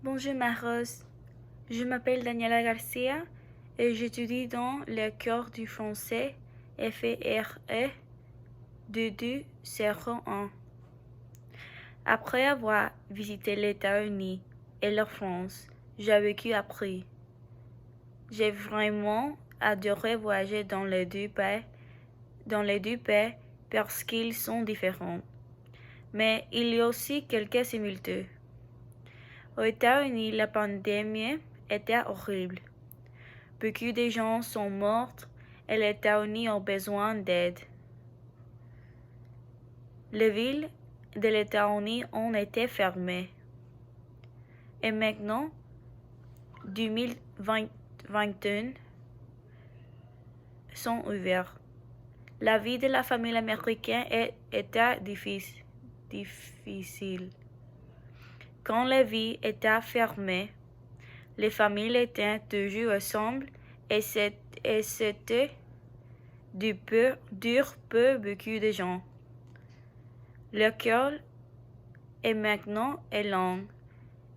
Bonjour ma Rose, je m'appelle Daniela Garcia et j'étudie dans l'école du français FRE 2201. Après avoir visité les États-Unis et la France, j'ai vécu appris. J'ai vraiment adoré voyager dans les deux pays parce qu'ils sont différents. Mais il y a aussi quelques similitudes. Aux États-Unis, la pandémie était horrible. Beaucoup de gens sont morts et les États-Unis ont besoin d'aide. Les villes de les États-Unis ont été fermées. Et maintenant, 2021 sont ouvertes. La vie de la famille américaine était difficile. Quand les villes étaient fermées, les familles étaient toujours ensemble et c'était dur pour beaucoup de gens. L'école est maintenant longue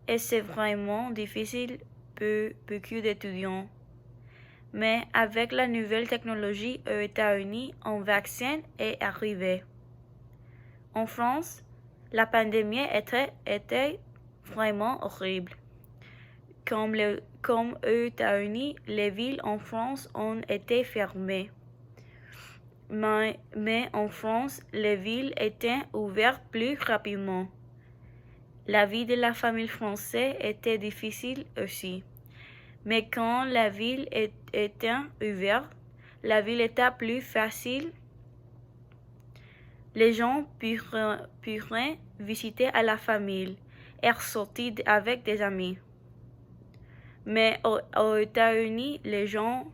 et c'est vraiment difficile pour beaucoup d'étudiants. Mais avec la nouvelle technologie aux États-Unis, un vaccin est arrivé. En France, la pandémie était vraiment horrible. Comme aux États-Unis, les villes en France ont été fermées. Mais en France, les villes étaient ouvertes plus rapidement. La vie de la famille française était difficile aussi. Mais quand la ville était ouverte, la ville était plus facile. Les gens purent visiter à la famille et sortir avec des amis. Mais aux États-Unis, les gens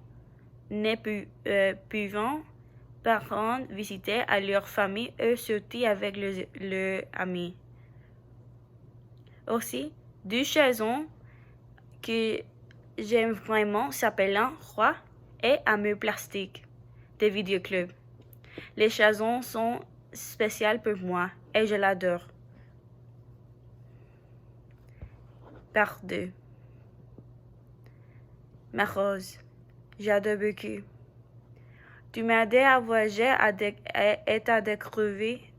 ne pouvaient pas visiter à leur famille et sortir avec leurs amis. Aussi, deux chansons que j'aime vraiment s'appellent Roi et Amour plastique des vidéoclubs. Les chansons sont spéciales pour moi et je l'adore. Par deux. Ma Rose, j'adore beaucoup. Tu m'as aidé à voyager et à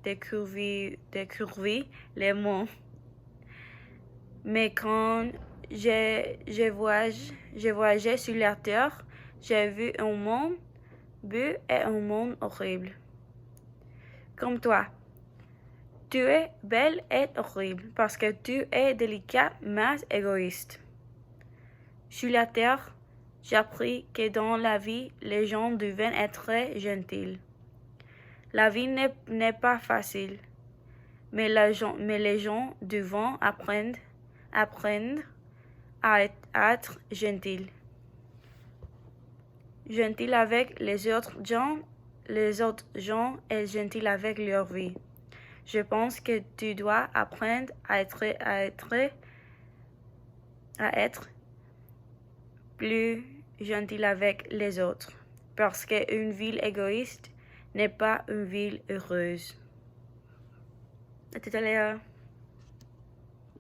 découvrir les mondes. Mais quand j'ai voyagé sur la Terre, j'ai vu un monde beau et un monde horrible. Comme toi, tu es belle et horrible parce que tu es délicate mais égoïste. Sur la Terre, j'ai appris que dans la vie, les gens devaient être gentils. La vie n'est pas facile, mais les gens doivent apprendre à être gentils. Gentils avec les autres gens et gentils avec leur vie. Je pense que tu dois apprendre à être plus gentil avec les autres, parce qu'une ville égoïste n'est pas une ville heureuse. À tout à l'heure.